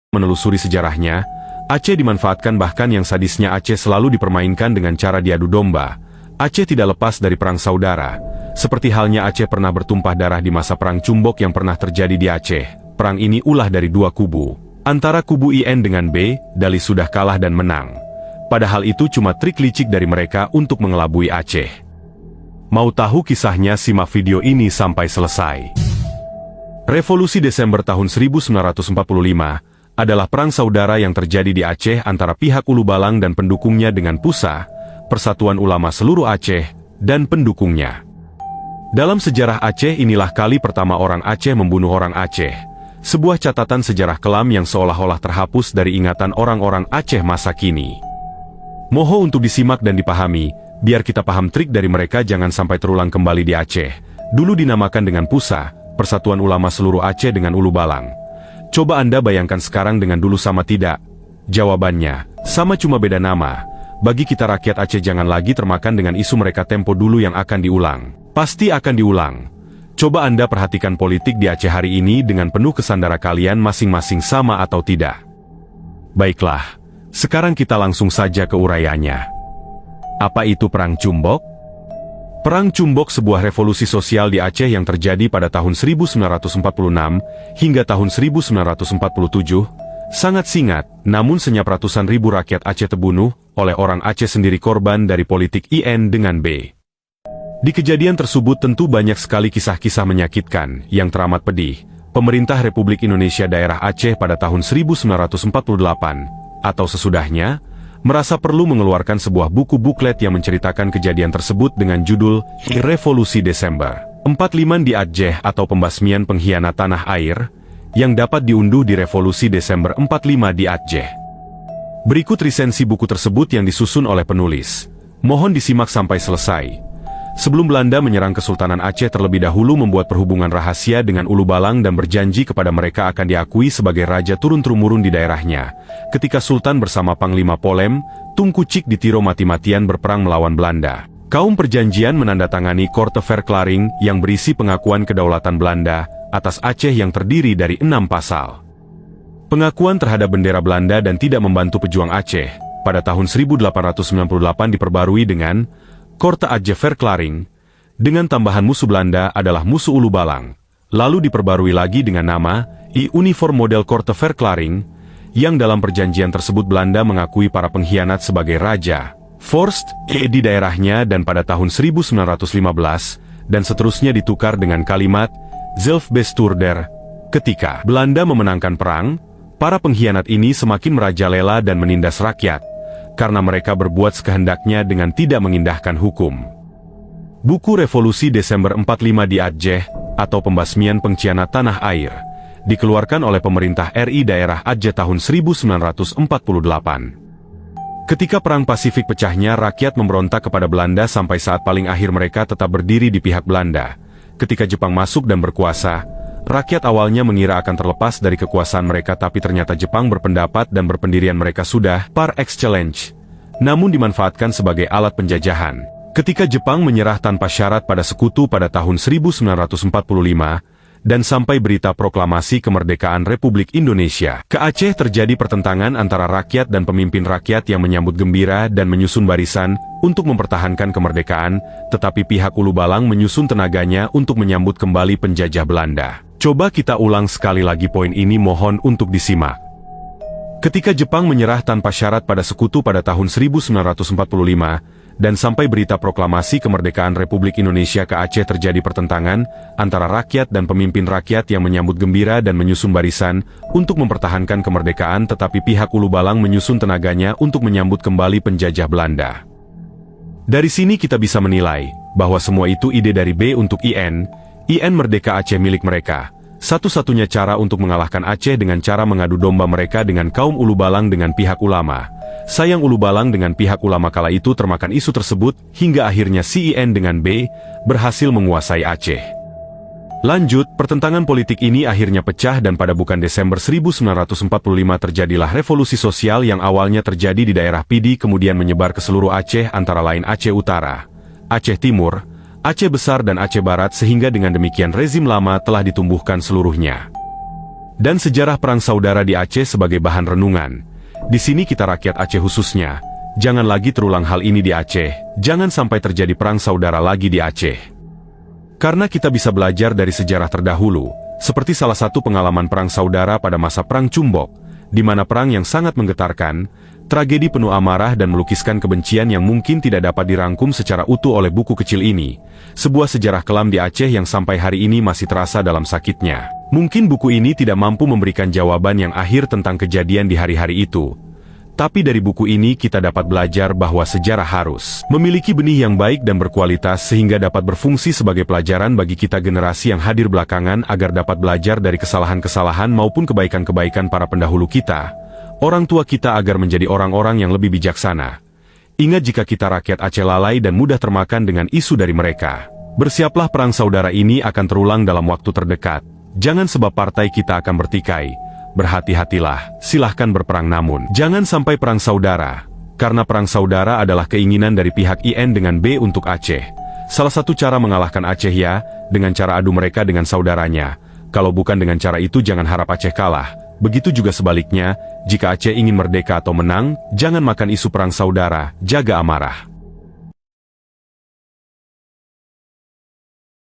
Menelusuri sejarahnya, Aceh dimanfaatkan, bahkan yang sadisnya Aceh selalu dipermainkan dengan cara diadu domba. Aceh tidak lepas dari perang saudara. Seperti halnya Aceh pernah bertumpah darah di masa perang Cumbok yang pernah terjadi di Aceh. Perang ini ulah dari dua kubu. Antara kubu IN dengan B, dalih sudah kalah dan menang. Padahal itu cuma trik licik dari mereka untuk mengelabui Aceh. Mau tahu kisahnya? Simak video ini sampai selesai. Revolusi Desember tahun 1945 adalah perang saudara yang terjadi di Aceh antara pihak Ulu Balang dan pendukungnya dengan PUSA, Persatuan Ulama Seluruh Aceh, dan pendukungnya. Dalam sejarah Aceh inilah kali pertama orang Aceh membunuh orang Aceh, sebuah catatan sejarah kelam yang seolah-olah terhapus dari ingatan orang-orang Aceh masa kini. Moho untuk disimak dan dipahami, biar kita paham trik dari mereka jangan sampai terulang kembali di Aceh. Dulu dinamakan dengan PUSA, Persatuan Ulama Seluruh Aceh dengan Ulu Balang. Coba Anda bayangkan sekarang dengan dulu sama tidak? Jawabannya, sama, cuma beda nama. Bagi kita rakyat Aceh jangan lagi termakan dengan isu mereka tempo dulu yang akan diulang. Pasti akan diulang. Coba Anda perhatikan politik di Aceh hari ini dengan penuh kesandara kalian masing-masing sama atau tidak. Baiklah, sekarang kita langsung saja ke uraiannya. Apa itu Perang Cumbok? Perang Cumbok sebuah revolusi sosial di Aceh yang terjadi pada tahun 1946 hingga tahun 1947, sangat singkat, namun senyap ratusan ribu rakyat Aceh terbunuh oleh orang Aceh sendiri, korban dari politik IN dengan B. Di kejadian tersebut tentu banyak sekali kisah-kisah menyakitkan yang teramat pedih. Pemerintah Republik Indonesia Daerah Aceh pada tahun 1948 atau sesudahnya merasa perlu mengeluarkan sebuah buku buklet yang menceritakan kejadian tersebut dengan judul Revolusi Desember 45 di Aceh atau Pembasmian Pengkhianat Tanah Air, yang dapat diunduh di Revolusi Desember 45 di Aceh. Berikut resensi buku tersebut yang disusun oleh penulis. Mohon disimak sampai selesai. Sebelum Belanda menyerang Kesultanan Aceh terlebih dahulu membuat perhubungan rahasia dengan Ulu Balang dan berjanji kepada mereka akan diakui sebagai raja turun-temurun di daerahnya. Ketika Sultan bersama Panglima Polem, Tunku Cik Ditiro mati-matian berperang melawan Belanda. Kaum perjanjian menandatangani Korte Verklaring yang berisi pengakuan kedaulatan Belanda atas Aceh yang terdiri dari 6 pasal. Pengakuan terhadap bendera Belanda dan tidak membantu pejuang Aceh pada tahun 1898 diperbarui dengan Korte Aceh Verklaring, dengan tambahan musuh Belanda adalah musuh Ulu Balang, lalu diperbarui lagi dengan nama I Uniform Model Korte Verklaring, yang dalam perjanjian tersebut Belanda mengakui para pengkhianat sebagai raja, Vorst, di daerahnya, dan pada tahun 1915, dan seterusnya ditukar dengan kalimat Zelfbestuurder. Ketika Belanda memenangkan perang, para pengkhianat ini semakin merajalela dan menindas rakyat, karena mereka berbuat sekehendaknya dengan tidak mengindahkan hukum. Buku Revolusi Desember 45 di Aceh, atau Pembasmian Pengkhianat Tanah Air, dikeluarkan oleh pemerintah RI Daerah Aceh tahun 1948. Ketika Perang Pasifik pecahnya, rakyat memberontak kepada Belanda sampai saat paling akhir mereka tetap berdiri di pihak Belanda. Ketika Jepang masuk dan berkuasa, rakyat awalnya mengira akan terlepas dari kekuasaan mereka, tapi ternyata Jepang berpendapat dan berpendirian mereka sudah par excellence, namun dimanfaatkan sebagai alat penjajahan. Ketika Jepang menyerah tanpa syarat pada Sekutu pada tahun 1945, dan sampai berita proklamasi kemerdekaan Republik Indonesia ke Aceh, terjadi pertentangan antara rakyat dan pemimpin rakyat yang menyambut gembira dan menyusun barisan untuk mempertahankan kemerdekaan, tetapi pihak Ulu Balang menyusun tenaganya untuk menyambut kembali penjajah Belanda. Coba kita ulang sekali lagi poin ini, mohon untuk disimak. Ketika Jepang menyerah tanpa syarat pada Sekutu pada tahun 1945, dan sampai berita proklamasi kemerdekaan Republik Indonesia ke Aceh, terjadi pertentangan antara rakyat dan pemimpin rakyat yang menyambut gembira dan menyusun barisan untuk mempertahankan kemerdekaan, tetapi pihak Ulu Balang menyusun tenaganya untuk menyambut kembali penjajah Belanda. Dari sini kita bisa menilai bahwa semua itu ide dari B untuk IN merdeka Aceh milik mereka. Satu-satunya cara untuk mengalahkan Aceh dengan cara mengadu domba mereka dengan kaum Ulu Balang dengan pihak ulama. Sayang Ulu Balang dengan pihak ulama kala itu termakan isu tersebut, hingga akhirnya CIN dengan B berhasil menguasai Aceh. Lanjut, pertentangan politik ini akhirnya pecah dan pada bulan Desember 1945 terjadilah revolusi sosial yang awalnya terjadi di daerah Pidi kemudian menyebar ke seluruh Aceh, antara lain Aceh Utara, Aceh Timur, Aceh Besar dan Aceh Barat, sehingga dengan demikian rezim lama telah ditumbuhkan seluruhnya. dan sejarah perang saudara di Aceh sebagai bahan renungan. Di sini kita rakyat Aceh khususnya, jangan lagi terulang hal ini di Aceh, jangan sampai terjadi perang saudara lagi di Aceh. Karena kita bisa belajar dari sejarah terdahulu, seperti salah satu pengalaman perang saudara pada masa Perang Cumbok, di mana perang yang sangat menggetarkan, tragedi penuh amarah dan melukiskan kebencian yang mungkin tidak dapat dirangkum secara utuh oleh buku kecil ini. Sebuah sejarah kelam di Aceh yang sampai hari ini masih terasa dalam sakitnya. Mungkin buku ini tidak mampu memberikan jawaban yang akhir tentang kejadian di hari-hari itu. Tapi dari buku ini kita dapat belajar bahwa sejarah harus memiliki benih yang baik dan berkualitas sehingga dapat berfungsi sebagai pelajaran bagi kita generasi yang hadir belakangan agar dapat belajar dari kesalahan-kesalahan maupun kebaikan-kebaikan para pendahulu kita, orang tua kita agar menjadi orang-orang yang lebih bijaksana. Ingat jika kita rakyat Aceh lalai dan mudah termakan dengan isu dari mereka. Bersiaplah perang saudara ini akan terulang dalam waktu terdekat. Jangan sebab partai kita akan bertikai. Berhati-hatilah, silahkan berperang namun jangan sampai perang saudara. Karena perang saudara adalah keinginan dari pihak IN dengan B untuk Aceh. Salah satu cara mengalahkan Aceh ya, dengan cara adu mereka dengan saudaranya. Kalau bukan dengan cara itu jangan harap Aceh kalah. Begitu juga sebaliknya, jika Aceh ingin merdeka atau menang, jangan makan isu perang saudara, jaga amarah.